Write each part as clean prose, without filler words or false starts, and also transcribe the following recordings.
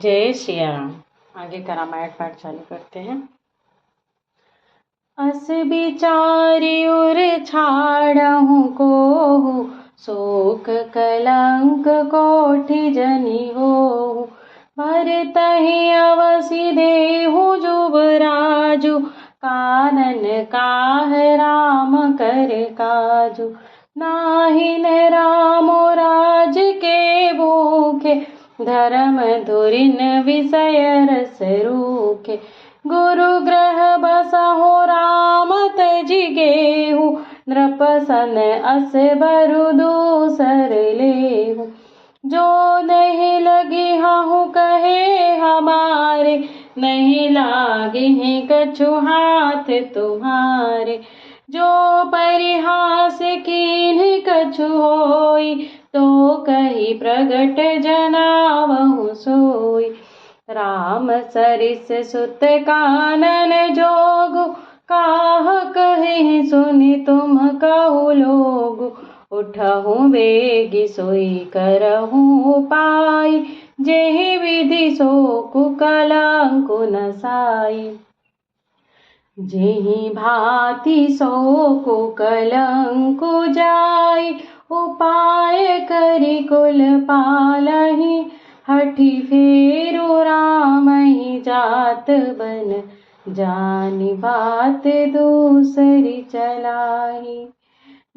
जय श्री राम। आगे का रामायण पाठ चालू करते हैं। अस बिचारी उर छाड़हूँ को, शोक कलंक कोटि जनि हो। भरतहि अवसि देहु जुबराजु, कानन काह राम कर काजु। नाहिन राम राज के भूखे, धर्म धुरिन विषय रस रूखे। गुरु ग्रह बसहु राम तजि गेहु, नृप सन अस बरु दूसर लेहु। जो नहीं लगी हूँ कहे हमारे, नहीं लागे हैं कछु हाथ तुम्हारे। जो परिहास कीन्ह कछु होई, तो कही प्रगट जनावहु सोई। राम सरिस सुत कानन जोगु, काह कहि सुनि तुम कहु लोगु। उठहु बेगी सोई करहु उपाय, जेहि विधि सो कुकलंकु नसाई। जेहि भांति सो कुकलंकु जाई, उपाय करि कुल पालहि। हठि फेरु रामहि जात बन, जानि बात दूसरी चलाही।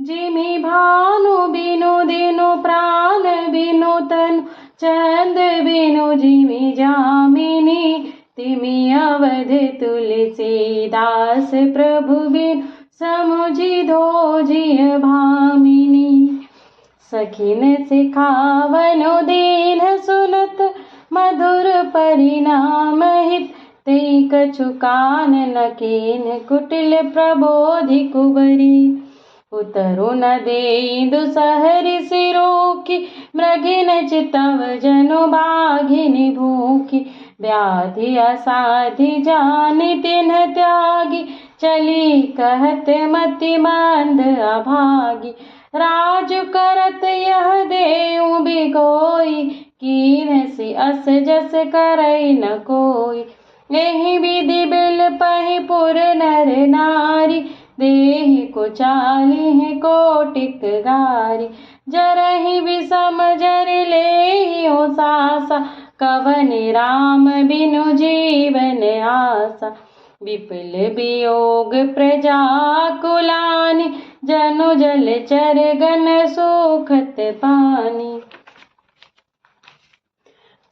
जिमि भानु बिनु दिनु प्राण बिनु तनु, चंद बिनु जिमि जामिनी। तिमि अवध तुलसीदास प्रभु बिनु, समुझि धोजिय भामिनी। सखिन सिखावनु दीन सुनत, मधुर परिणाम हित। तेई कछु कान न कीन्ह, कुटिल प्रबोधि कुबरी। उतरु न देई दुसहरि सिरोखी, मृगिन चितव जनु बाघिनि भूखी। व्याधि असाधि जानि तिन्ह त्यागी, चली कहत मति मंद अभागी। राजु करत यह देउ बिगोई, कीन्हसि अस जस करई न कोई। एहि विधि बिल पहि पुर नर नारी, देहि को चालिहि कोटिक गारी। जरहि विषम जर लेहि हो सासा, कवन राम बिनु जीवन आसा। विपुल वियोग प्रजा कुलानि, जनु जल चर गन सुखत पानी।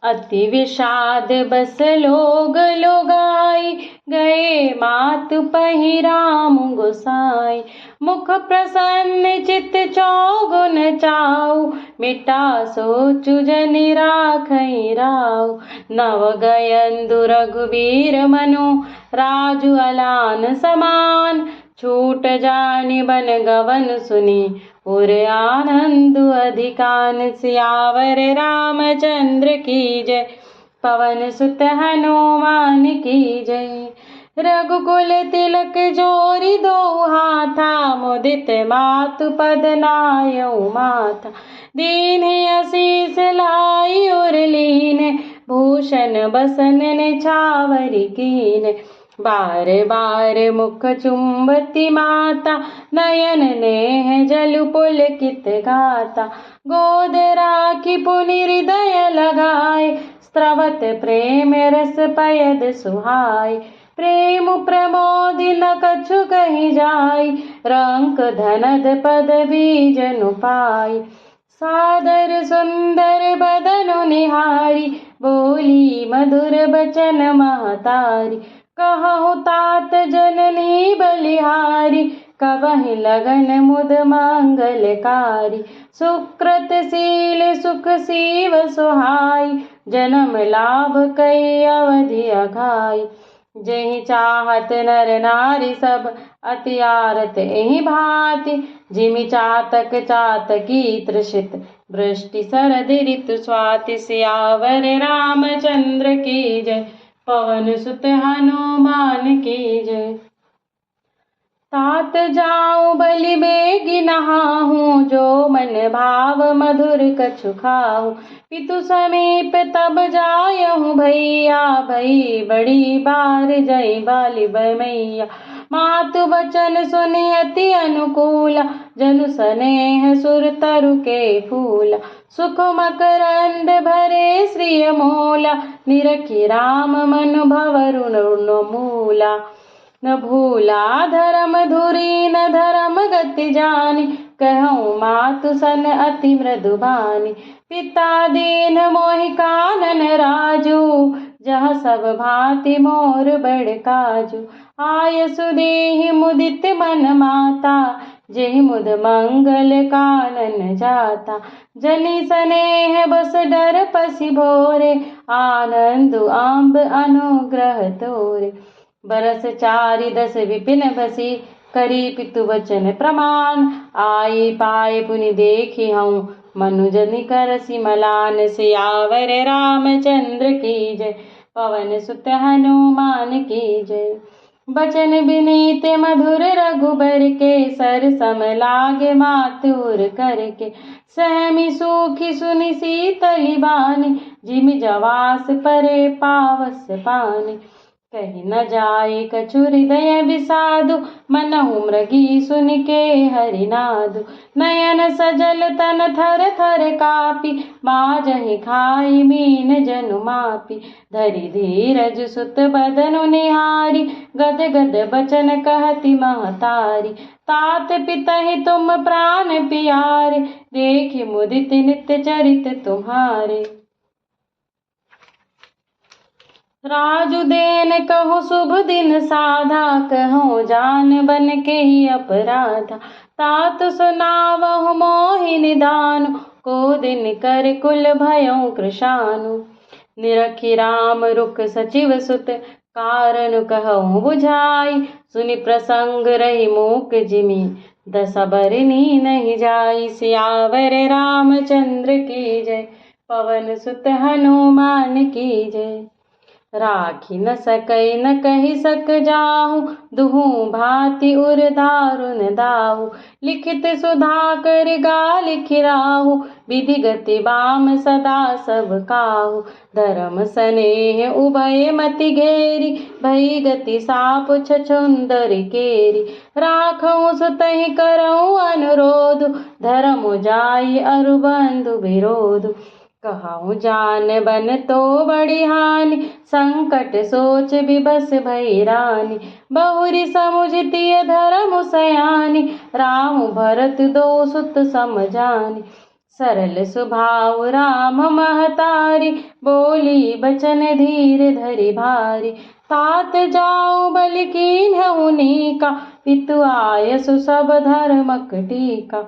अति विषाद बस लोग लोगाई, गए मातु पहि राम गोसाई। मुख प्रसन्न चित चौगुन चाऊ, मिटा सोचु जनि राखई राऊ। नव गयंदु रघुबीर मनु, राजु अलान समान। छूट जानि बन गवन सुनि, उर आनंदु अधिकान। सियावर रामचंद्र की जय, पवन सुत हनुमान की जय। रघुकुल तिलक जोरि दो हाथा, मुदित मातु पद नायउ माथा। दीन्हि असीस लाई उर लीन, भूषण बसन निछावर कीन। बार बार मुख चुंबती माता, नयन नेह जलु पुलकित गाता। गोद राखी पुनि हृदय लगाए, स्त्रवत प्रेम रस पयद सुहाय। प्रेम प्रमोदि न कछु कहि जाय, रंक धनद पदवी जनु पाई। सादर सुंदर बदनु निहारी, बोली मधुर बचन महतारी। कहु तात जननी बलिहारी, कवहि लगन मुद मंगलकारी। सुकृत शील सुख सीव सुहाई, जन्म लाभ कई अवधि अघाई। जेहि चाहत नर नारी सब, अति आरत एहि भांति। जिमि चातक चातकी तृषित, वृष्टि शरद ऋतु स्वाति। सियावर रामचंद्र की जय, पवन सुत हनुमान की जय। तात जाऊं बलि बेगी नहाहूँ, जो मन भाव मधुर कछु खाऊँ। पितु समीप तब जाय कहूँ भैया भई बड़ी बार जय बाली मैया। मातु बचन सुनि अति अनुकूला, जनु स्नेह सुर तरु के फूला। सुख मकरंद भरे श्रिय मोला, निरखी राम मनु भवरु न मूला। न भूला धर्म धुरी न धर्म गति जानी, कहूँ मातु सन अति मृदुबानी। पिता दीन मोहि कानन राजू, जहाँ सब भांति मोर बड़ काजू। आय सुदेहि मुदित मन माता, जेहि मुद मंगल कानन जाता। जनि स्नेह बस डर पसी भोरे, आनंदु आंब अनुग्रह तोरे। बरस 4 10 विपिन बसी, करी पितु वचन प्रमाण। आई पाए पुनि देखी हूँ, मनुजनि करसि मलान। सियावर रामचंद्र की जय, पवन सुत हनुमान की जय। बचन बिनीत मधुर रघुबर के, सर सम लागे मातुर करके। सहमी सुखी सुनि सीतली बानी, जिमि जवास परे पावस पानी। कही न जाए कछु हृदय विषादु, मनहु मृगी सुनि के हरिनादु। नयन सजल तन थर थर कापी, माजहि खाई मीन जनु मापी। धरि धीरज सुत बदनु निहारी, गद गद बचन कहति महतारी। तात पितहि तुम प्राण प्यारे, देखि मुदित नित्य चरित तुम्हारे। राजुदेन कहूँ शुभ दिन साधा, कहूँ जान बन के ही अपराधा। तात सुनावहु मोहि निदानु, को दिन कर कुल भयउ कृशानु। निरखी राम रुख सचिव सुत, कारण कहूँ बुझाई। सुनि प्रसंग रही मूक जिमि, दस बरनी नहीं जाई। सियावर रामचंद्र की जय, पवन सुत हनुमान की जय। राखी न सकई न कही सक जाहू, दुहू भांति उर दारुन दाहू। लिखित सुधा कर गा लिखिराहू, विधि गति बाम सदा सब काहू। धर्म स्नेह उभय मति घेरी, भई गति साप छछुंदर केरी। राखऊँ सुतहि करऊँ अनुरोध, धर्म जाई अरु बंधु विरोध। कहूँ जान बन तो बड़ी हानि, संकट सोच विबस भई रानी। बहुरी समुझतिय धर्म सयानी, राम भरत दो सुत समझानी। सरल स्वभाव राम महतारी, बोली बचन धीर धरि भारी। तात जाऊं बलि कीन्हु नीका, पितु आयसु सब धर्मक टीका।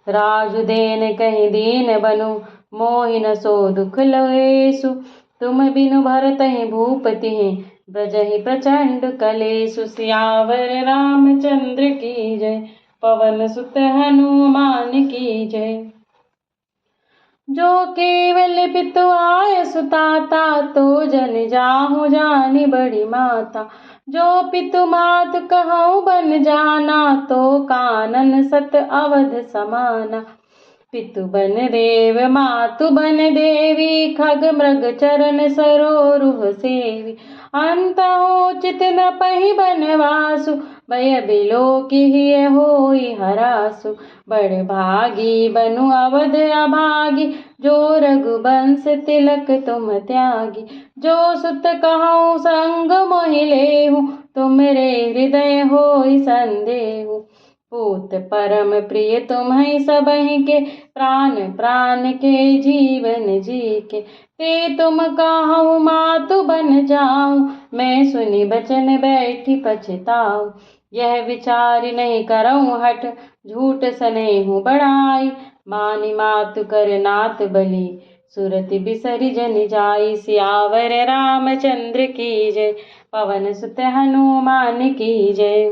राजुदेन कहि दीन बनु, मोहि न सो दुख लवेसु। तुम बिनु भरतहि भूपतिहि, ब्रजहि प्रचंड कलेसु। सियावर रामचंद्र की जय, पवन सुत हनुमान की जय। जो केवल पितु आयसु ताता, तो जन जाहु जानि बड़ी माता। जो पितु मात कहूँ बन जाना, तो कानन सत अवध समाना। पितु बन देव मातु बन देवी, खग मृग चरण सरोरुह सेवी। अंतहु चित न पहि बनवासु, भय बिलोकि हिय होई हरासु। बड़ भागी बनु अवध अभागी, जो रघुवंश तिलक तुम त्यागी। जो सुत कहूँ संग मोहि लेहु, तुमरे हृदय होई संदेहु। पूत परम प्रिय तुम्हि सबहि के, प्राण प्राण के जीवन जी के। ते तुम कहूँ मातु बन जाऊं, मैं सुनि बचन बैठी पछताऊं। यह विचार नहीं करऊं हठ, झूठ सनेहु बढ़ाई। मानि मातु कर नात बलि, सुरति बिसरि जनि जाई। सियावर रामचंद्र की जय, पवन सुत हनुमान की जय।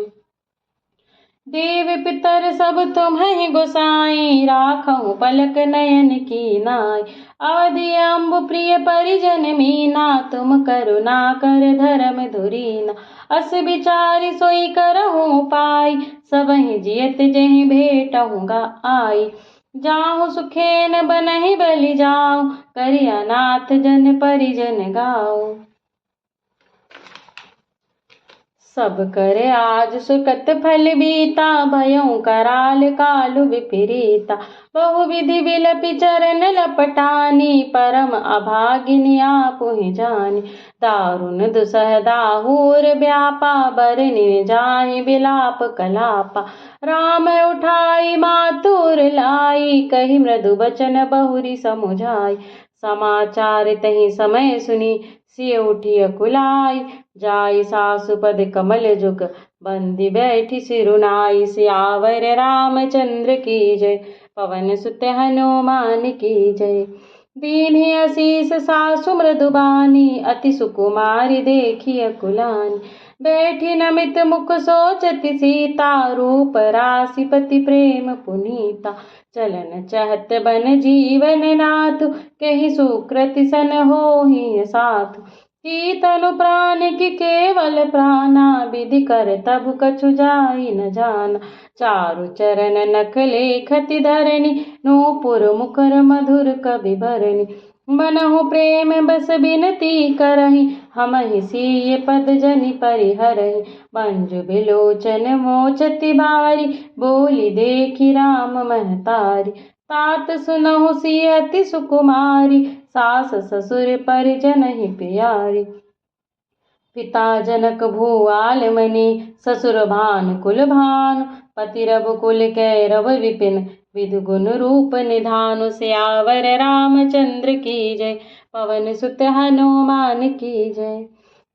देव पितर सब तुम्हि गोसाई, राखऊँ पलक नयन की नाई। अवधि अम्बु प्रिय परिजन मीना, तुम करुणा कर धर्म धुरीना। अस विचारि सोई करहूँ पाई, सबहि जियत जेहि भेटहूँ आई। जाहु सुखेन बनहि बलि जाऊ, करि अनाथ जन परिजन गाओ। सब करे आज सुकत फल बीता, भयउ कराल कालु विपरीता। बहुविधि बिलपि चरण लपटानी, परम अभागिनी आपुहि जानी। दारुण दुसह दाहुर व्यापा, बरनि जाहि बिलाप कलापा। राम उठाई मातुर लाई, कहि मृदु बचन बहुरी समुझाई। समाचार तहि समय सुनी, सिय उठी अकुलाई। जाई सासु पद कमल जुग, बंदी बैठी सिरुनाई। सियावर रामचंद्र की जय, पवन सुत हनुमान की जय। दीन्हि असीस सासु मृदुबानी, अति सुकुमारी देखी अकुलानी। बैठी नमित मुख सोचति सीता, रूप राशि पति प्रेम पुनीता। चलन चहत बन जीवन नाथु, कहि सुकृति सन होहि साथु। की तनु प्राण की केवल प्राणा, विधि कर तब कछु जाई न जाना। चारु चरण नख लेखति धरणी, नूपुर मुखर मधुर कवि भरणी। मनहु प्रेम बस बिनती करहि, हमहि सिय पद जनि परिहरहि। मंजु बिलोचन मोचति बारी, बोली देखि राम महतारी। तात सुनहु सिय अति सुकुमारी, सास ससुर परिजन ही प्यारी। पिता जनक भूआल मनि, ससुर भानुकुल भानु। पति रघुकुल कै रव विपिन, विधु गुण रूप निधानु। सियावर रामचंद्र की जय, पवन सुत हनुमान की जय।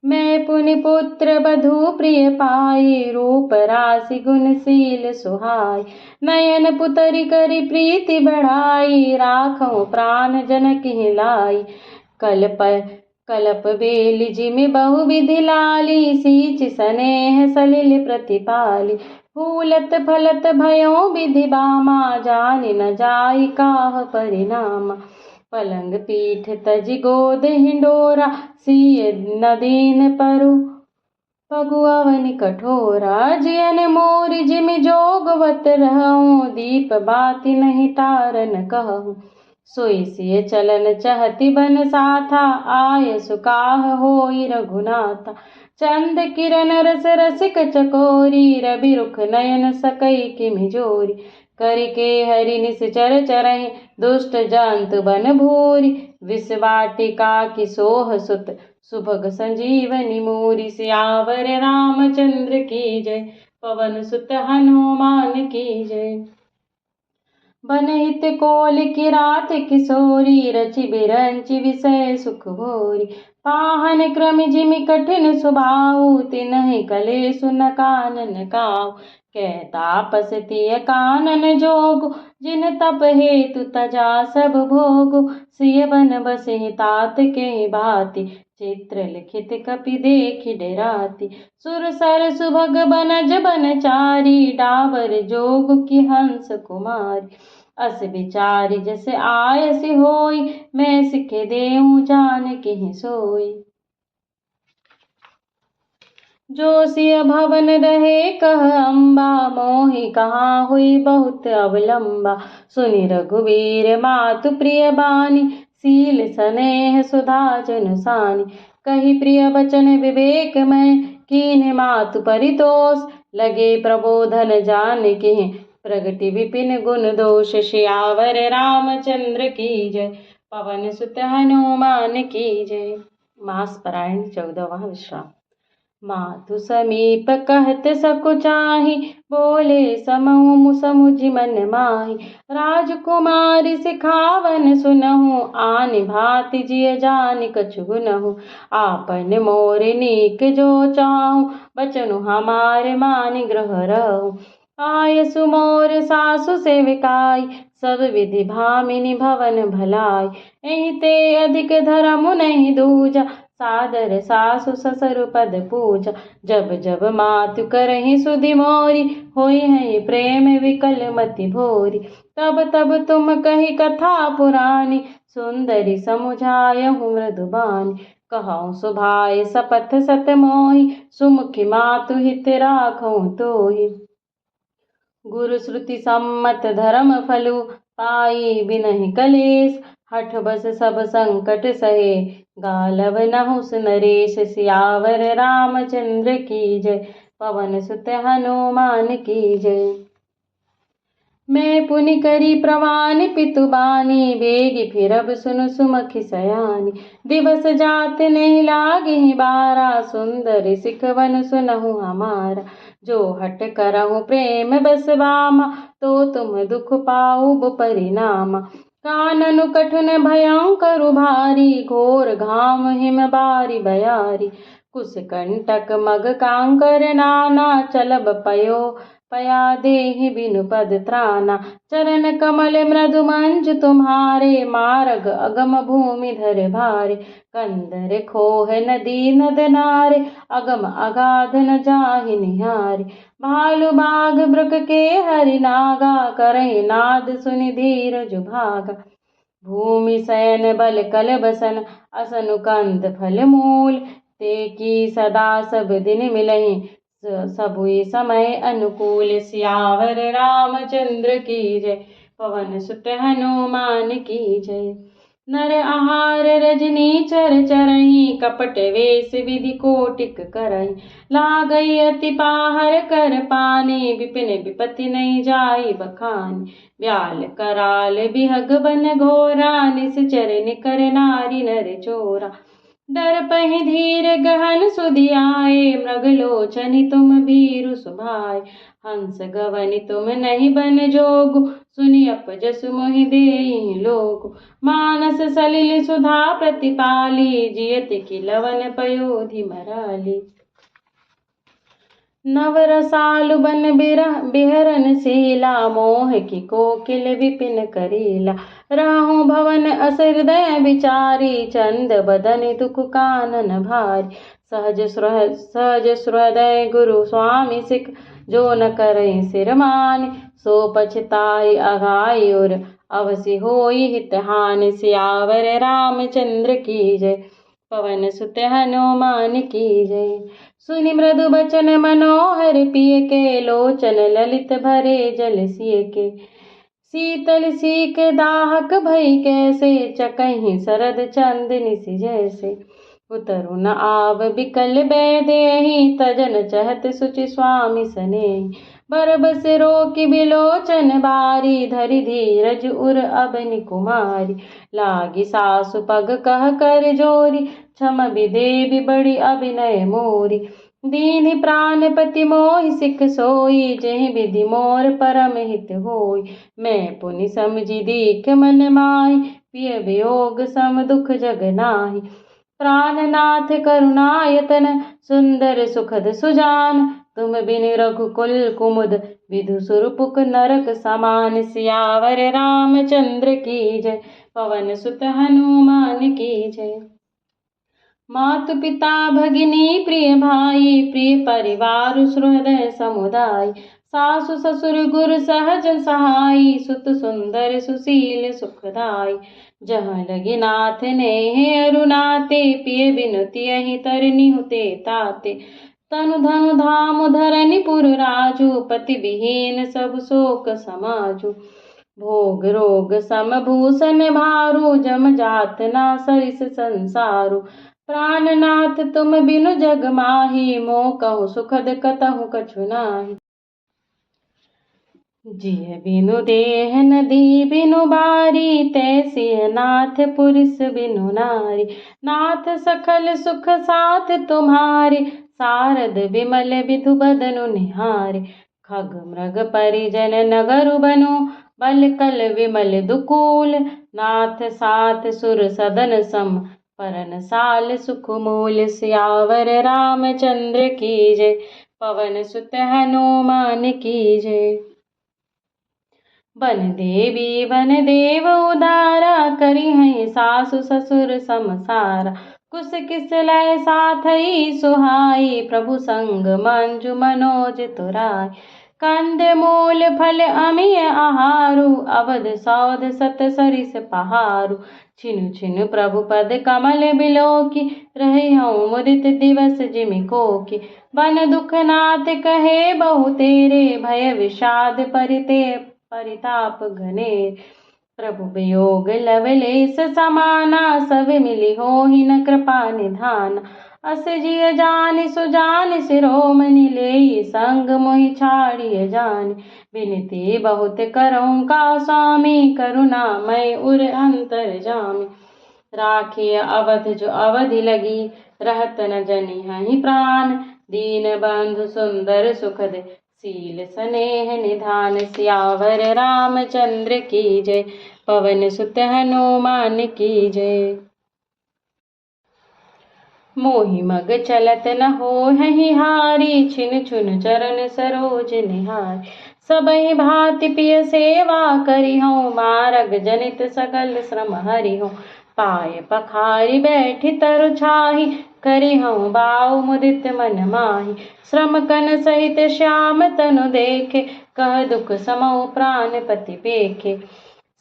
मैं पुनि पुत्र बधू प्रिय पाई, रूप राशि गुणशील सुहाई। नयन पुतरि करि प्रीति बढ़ाई, राखहुँ प्राण जनक ही लाई। कलप बेली जिमि बहुविधि लाली, सींच स्नेह सलिल प्रतिपाली। फूलत फलत भयउ विधि बामा, जानि न जाई काह परिणामा। पलंग पीठ तजि गोद हिंडोरा, सिय न दीन परु पगु अवनि कठोरा। जियन मोरि जिमि जोगवत रहऊँ, दीप बाती नहीं तारन कहूँ। सोई सिय चलन चहति बन साथा, आय सुकाह होई रघुनाथा। चंद किरण रस रसिक चकोरी, रवि रुख नयन सकई किमि जोरी। करिके हरि निश्चर चरहि, दुष्ट जंतु बन भूरि। विष वाटिका की सोह सुत, सुभग संजीवनी मूरी। सियावर रामचंद्र की जय, पवन सुत हनुमान की जय। बनहित कोल की रात किशोरी, रचि बिरंचि विषय सुख भोरी। पाहन क्रम जिमि कठिन सुभाऊ, तिन्हि कलेसु न कानन काऊ। कै तापस तिय कानन जोगु, जिन तप हेतु तजा सब भोगु। सिय बन बसहि तात के भांति, चित्र लिखित कपि देखि डराति। सुर सर सुभग बनज बनचारी, डाबर जोग की हंस कुमारी। अस विचारि जस आयस होई, मैं सिख देऊँ जानकि सोई। जो सिय भवन रहे कह अम्बा, मोहि कहाँ हुई बहुत अवलंबा। सुनि रघुवीर मातु प्रिय बानी, सील स्नेह सुधा जनुसानी। कही प्रिय बचन विवेक मैं, कीन्ह मातु परितोष। लगे प्रबोधन जानकि, प्रगति विपिन गुण दोष। सियावर रामचंद्र की जय, पवन सुत हनुमान की जय। मास पारायण 14वां विश्राम। मातु समीप कहत सकुचाहि, बोले समहु समुझि मन माहि। राजकुमारी सिखावन सुनहु, आनि भांति जिय जानि कछु गुनहु। आपन मोर नीक जो चाहु, बचनु हमार मानि ग्रह रहु। आयसु मोर सासु सेविकाई, सब विधि भामिनी भवन भलाई। एहि ते अधिक धर्म नहीं दूजा, सादर सासु ससुर पद पूजा। जब जब मातु करहि सुधि मोरी, होई है प्रेम विकल मति भोरी। तब तब तुम कही कथा पुरानी, सुंदरी समुझायहु मृदुबानी। कहऊँ सुभाय सपथ सत मोहि, सुमुखी मातु हित राखऊँ तोहि। गुरु श्रुति सम्मत धर्म फलु, पाई बिनहि कलेस, हठ बस सब संकट सहे, गालव नहुस नरेश। सियावर रामचंद्र की जय, पवन सुत हनुमान की जय। मैं पुनि करी प्रवान पितु बानी, बेगी फिरब सुनु सुमखि सयानी। दिवस जात नहीं लागे बारा, सुंदर सिखवन सुनहु हमारा। जो हट करहु प्रेम बस बामा, तो तुम दुख पाऊ परिणाम। कानन कठिन भयंकर भारी, घोर घाम हिम बारी बयारी। कुश कंटक मग कांकर नाना, चलब पयो पया देहि बिनु पद त्राना। चरण कमल मृदु मंज तुम्हारे, मार्ग अगम भूमि धर भारे। कंदर खोह नदी नद नारे, अगम अगाध न जाहि निहारे। भालु बाघ मृग के हरि नागा, करहि नाद सुनि धीरज भागा। भूमि शयन बल कल बसन, असनु कंद फल मूल। ते की सदा सब दिन मिलहि, सबुई समय अनुकूल। सियावर रामचंद्र की जय, पवन सुत हनुमान की जय। नर आहार रजनी चर चरहि, कपट वेश विधि कोटिक करहि। लागई अति पाहर कर पानी, विपिन विपति नहीं जाई बखानी। ब्याल कराल बिहग बन घोरा, निश्चर निकर नारी नर चोरा। डर पहि धीर गहन सुधि आए, मृगलोचनि तुम भीरु सुभाए। हंस गवनि तुम नहीं बन जोगु, सुनि अपजसु मोहि देहि लोगु। मानस सलिल सुधा प्रतिपाली, जियत की लवन पयोधि मराली। नवरसालु बन बिहरन शीला, मोह की कोकिल विपिन करीला। राहु भवन अस हृदय विचारी, चंद बदन दुख कानन भारी। सहज सुहृदय गुरु स्वामी सिख, जो न करहि सिर मानि। सो पछताई अघाई उर, अवसि होई हित हानि। सियावर रामचंद्र की जय, पवन सुत हनुमान की जय। सुनि मृदु बचन मनोहर पिय के, लोचन ललित भरे जल सिय के। शीतल सीक दाहक भई कैसे, चकहि शरद चंदनि सी जैसे। उतरु न आव बिकल बैदेहि, तजन चहत सुचि स्वामी सनेहि। बरबस रोकि बिलोचन बारी, धरि धीरज उर अबनि कुमारी। लागी सासु पग कह कर जोरी, क्षम विदेवी बड़ी अभिनय मोरी। दीनि प्राणपति मोहि सिख सोई, जेहि विधि मोर परम हित होई। मैं पुनि समझि दीख मन माहि, पिय वियोग सम दुख जग नाहि। प्राणनाथ करुणायतन, सुंदर सुखद सुजान। तुम बिन रघुकुल कुमुद, विधु सुरपुक नरक समान। सियावर रामचंद्र की जय, पवन सुत हनुमान की जय। मातु पिता भगिनी प्रिय भाई, प्रिय परिवार सुहृदय समुदाय। सासु ससुर गुरु सहजन सहाई, सुत सुंदर सुशील सुखदाई। जहाँ लगी नाथ नेह अरुनाते, पिय बिनु तियहि तरनी हुते ताते। तनु धनु धाम धरनि पुर राजू, पति विहीन सब शोक समाजू। भोग रोग सम भूषण भारू, जम जात ना सरिस संसारू। प्राणनाथ तुम बिनु जग माही, मोह कहु सुखद कतहु कछु नाही। जिय बिनु देह नदी बिनु बारी, तैसिय नाथ पुरुष बिनु नारी। नाथ सकल सुख साथ तुम्हारे, सारद विमल विधु बदनु निहारे। खग मृग परिजन नगरु बनु, बल कल विमल दुकूल। नाथ साथ सुर सदन सम, परन साल सुख मूल। सियावर रामचंद्र की जय, पवन सुत हनुमान की जय। बन देवी वन देव उदारा, करी हैं सासु ससुर समसारा। कुश किस लय साथई सुहाई, प्रभु संग मंजु मनोज तुराई। कंद मूल फल अमिय आहारु, अवध सौध सत सरिस पहारु। छिनु छिनु प्रभु पद कमल बिलोकी, रहे हूँ मुदित दिवस जिमि कोकी। बन दुख नाथ कहे बहु तेरे, भय विषाद परिते परिताप घने। प्रभु वियोग लवलेस समाना, सब मिली हो ही न कृपा निधान। अस जिय जानि सुजानि शिरोमणि, ले संग मोहि छाड़िय जानि। विनती बहुत करऊँ का स्वामी, करुणामय उर अंतर जामि। राखिय अवध जो अवधि लगी, रहत न जनि हहि प्राण। दीन बंधु सुंदर सुखद, शील स्नेह निधान। सियावर रामचंद्र की जय, पवन सुत हनुमान की जय। मोहि मग चलत न होहहि हारी, छिन छुन चरण सरोज निहारी। सबहि भांति पिय सेवा करिहउँ, मारग जनित सकल श्रम हरिहउँ। पाय पखारि बैठि तरु छाहि, करिहउँ बाऊ मुदित मन माहि। श्रम कन सहित श्याम तनु देखे, कह दुख समौ प्राण पति पेखे।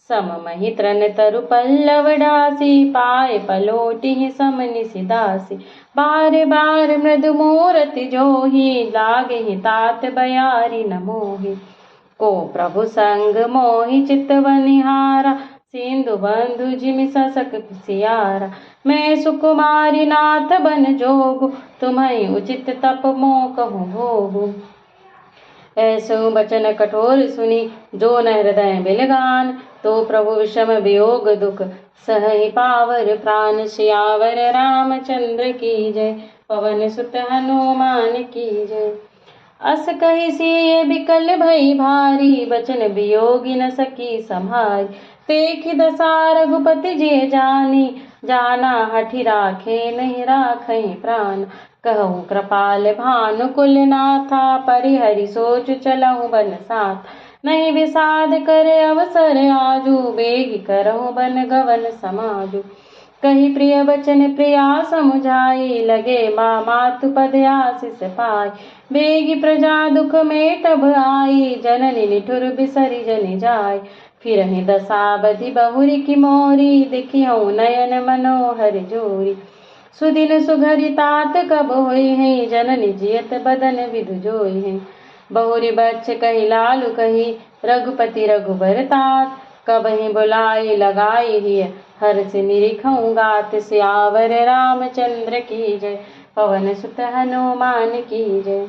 सम महि तृण तरु पल्लव डासी, पाए पलोटिहि सम निसि दासी। बार बार मृदु मूरति जोहि, लागहि तात बयारी न मोहि। को प्रभु संग मोहि चित बनिहारा, सिंधु बंधु जिमि ससक सियारा। मैं सुकुमारी नाथ बन जोगु, तुम्हि उचित तप मो कहूँ भोगु। ऐसो बचन कठोर सुनी, जो न हृदय बिलगान। तो प्रभु विषम वियोग दुख, सहहि पावर प्राण। सियावर रामचंद्र की जय, पवन सुत हनुमान की जय। अस कहि सिय बिकल भई भारी, बचन वियोगी न सकी संहारी। देखि दशा रघुपति जिय जानी, जाना हठि राखे नहीं राखहि प्राण। कहूँ कृपाल भानुकुल नाथा, परिहरि सोचु चलहु बन साथ। नहीं विषाद करे अवसर आजू, बेगी करहु बन गवन समाजू। कही प्रिय बचन प्रिया समुझाई, लगे माँ मातु पद आशीष पाई। बेगी प्रजा दुख मेटब आई, जननी निठुर बिसरि जनि जाय। फिरहि दशा बधि बहुरी की मोरी, देखिहउँ नयन मनोहर जोरी। सुदिन सुघरि तात कब होई है, जननी जियत बदन विधु जोई है। बहुरी बच्च कही लालु कही, रघुपति रघुबर तात। कबहि बुलाई लगाई हिय, हर्ष निरिखऊँ गात। सियावर रामचंद्र की जय, पवन सुत हनुमान की जय।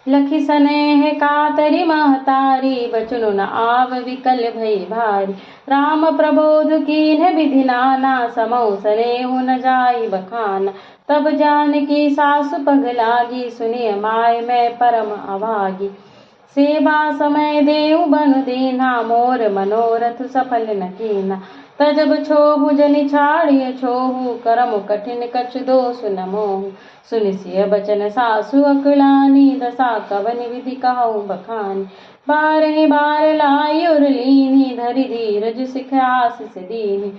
लखि सनेह कातरि महतारी, बचनु न आव विकल भई भारी। राम प्रबोध कीन्ह विधि नाना, समौ सनेहु न जाई बखाना। तब जानकी सासु पग लागी, सुनिय माय मैं परम अभागी। सेवा समय देहु बनु दीन्हा, मोर मनोरथ सफल न कीन्हा। तजब छोहु जनि छाड़िय छोहु, करम कठिन कछु दोषु न मोहु। सुनि सिय बचन सासु अकुलानी, दशा कवनि विधि कहूँ बखानी। बारहि बार लाई उर लीन्ही, धरि धीरज सिख आशीष दीन्ही।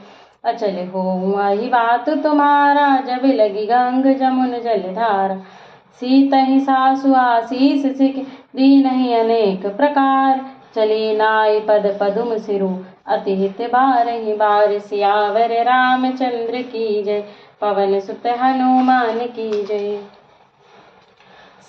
अचल होऊँ आही बात तुम्हारा, जब लगी गंग जमुन जलधारा। सीतहि सासु आशीष सिख, दीन्ही अनेक प्रकार। चली नाई पद पदुम सिरु, अति हित बारहि बार। सियावर रामचंद्र की जय, पवन सुत हनुमान की जय।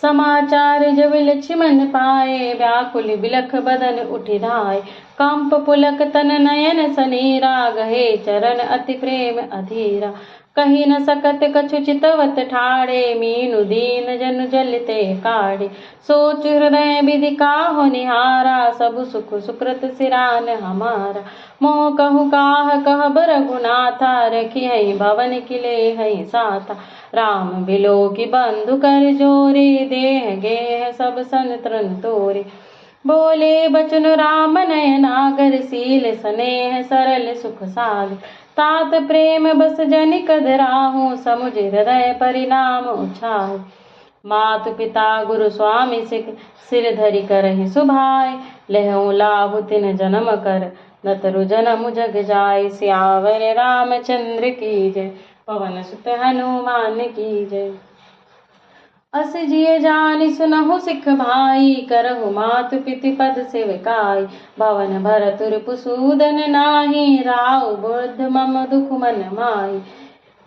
समाचार जब लक्ष्मण पाए, व्याकुल बिलख बदन उठि धाय। कंप पुलक तन नयन सनीरा, गहे चरण अति प्रेम अधीरा। कही न सकत कछु चितवत ठाड़े, मीनु दीन जनु जलते काढ़े। सोच हृदय विधि काहु निहारा, सब सुख सुकृत सिरान हमारा। मोह कहु काह कहब रघुनाथा, रखिहइ भवन खिलेहइ साथा। राम बिलोकि बंधु कर जोरे, देह गेह सब सन तृण तोरे। बोले बचन राम नयनागर, शील स्नेह सरल सुख सागर। तात प्रेम बस जनि कधराहूँ, समुझ हृदय परिणाम उछाहु। मातु पिता गुरु स्वामी सिख, सिर धरि करहि सुभाय। लहऊ लाभु तिन जन्म कर, न तरु जनमु जग जाय। सियावर रामचंद्र की जय, पवन सुत हनुमान की जय। अस जिय जानि सुनहु सिख भाई, करहु मातु पिति पद सेवकाई। भवन भरतुर पुसूदन नाही, राउ बुद्ध मम दुख मन माही।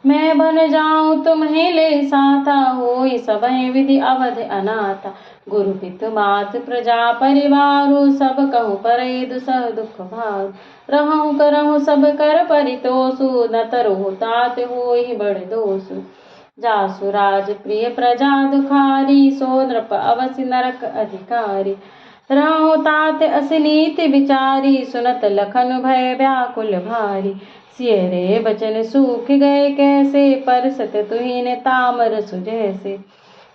मैं बन जाऊं तुम्हें ले साथा, होई सबहि विधि अवध अनाथा। गुरु पितु मात प्रजा परिवारो, सब कहूँ परै दुसह दुख भार। रहूं करहूँ सब कर परितोषु, न तरहु तात होई बड़ दोषु। जासु राज प्रिय प्रजा दुखारी, सो नृप अवसि नरक अधिकारी। रहूं तात असिनीति विचारी, सुनत लखन भय व्याकुल भारी। सिय रे बचन सूख गए कैसे, परसत तुहिन तामर सुजैसे।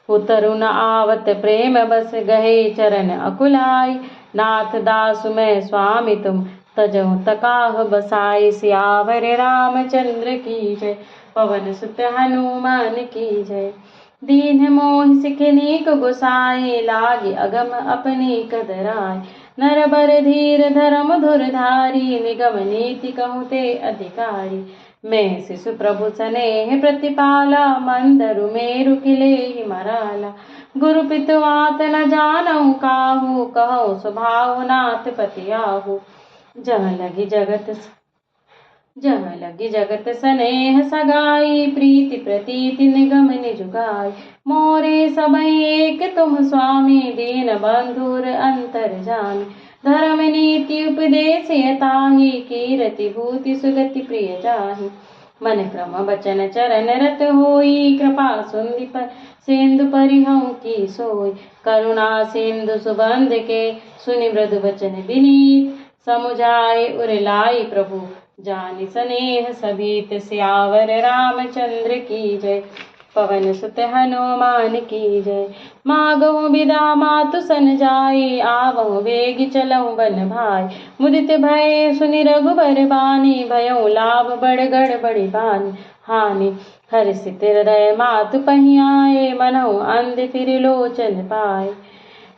उतरु न आवत प्रेम बस, गहे चरण अकुलाई। नाथ दासु मैं स्वामी तुम, तजहु तकाह बसाई। सियावर रामचंद्र की जय, पवन सुत हनुमान की जय। दीन मोहि सिखनीक गोसाई, लागी अगम अपनी कदराय। नर बर धीर धर्म धुर धारी, निगम नीति कहूँ ते अधिकारी। मैं शिशु प्रभु सनेह प्रतिपाला, मंदरु मेरु किलेहि मराला। गुरु पितु मात न जानहु काहू, कहूँ स्वभाव नाथ पति आहू। जह लगी जगत सनेह सगाई, प्रीति प्रतीति निगम निजुगाई। मोरे सबई एक तुम स्वामी, दीन बंधुर अंतर जामी। धर्म नीति उपदेश यताहि, कीरति भूति सुगति प्रिय जाहि। मन क्रम बचन चरण रत होई, कृपा सिंधु परिहऊ की सोई। करुणा सिंधु सुबंध के, सुनि मृदु वचन विनीत। समुझाए उर लाई प्रभु, जानि सनेह सभीत। सियावर रामचंद्र की जय, पवन सुत हनुमान की जय। मागहु बिदा मातु सन जाई, आवहु वेगी चलहु बन भाई। मुदित भय सुनि रघुबर बानी, भयउ लाभ बड़गड़ बड़ी हानि। हर्षित हृदय मातु पहियाए, मनहु अंध फिर लोचन पाए।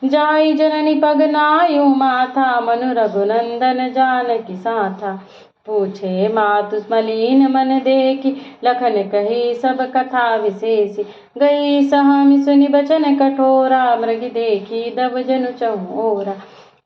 जाई जननी पग नायु माथा, मनु रघुनंदन जानकी साथा। पूछे मातु मलीन मन देखी, लखन कही सब कथा विशेषी। गई सहमि सुनि बचन कठोरा, मृग देखी दब जनु चहु ओरा।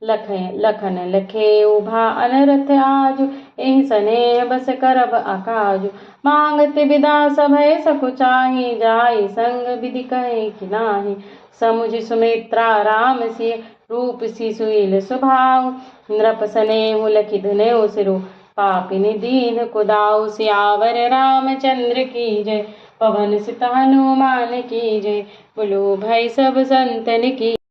लखन लखे उभा अनरथ आजु, एहि सनेह बस करब अकाजु। मांगत विदा सभय सकुचाही, जाई संग विधि कहे कि नाही। समुझ सुमित्रा राम सिय, रूप सी सुईल स्वभाव। नृप सनेहु लखि धनेउ सिरु, पापिनि दीन कुदाउ। सियावर रामचंद्र की जय, पवन सुत हनुमान की जय। बोलो भाई सब संतन की।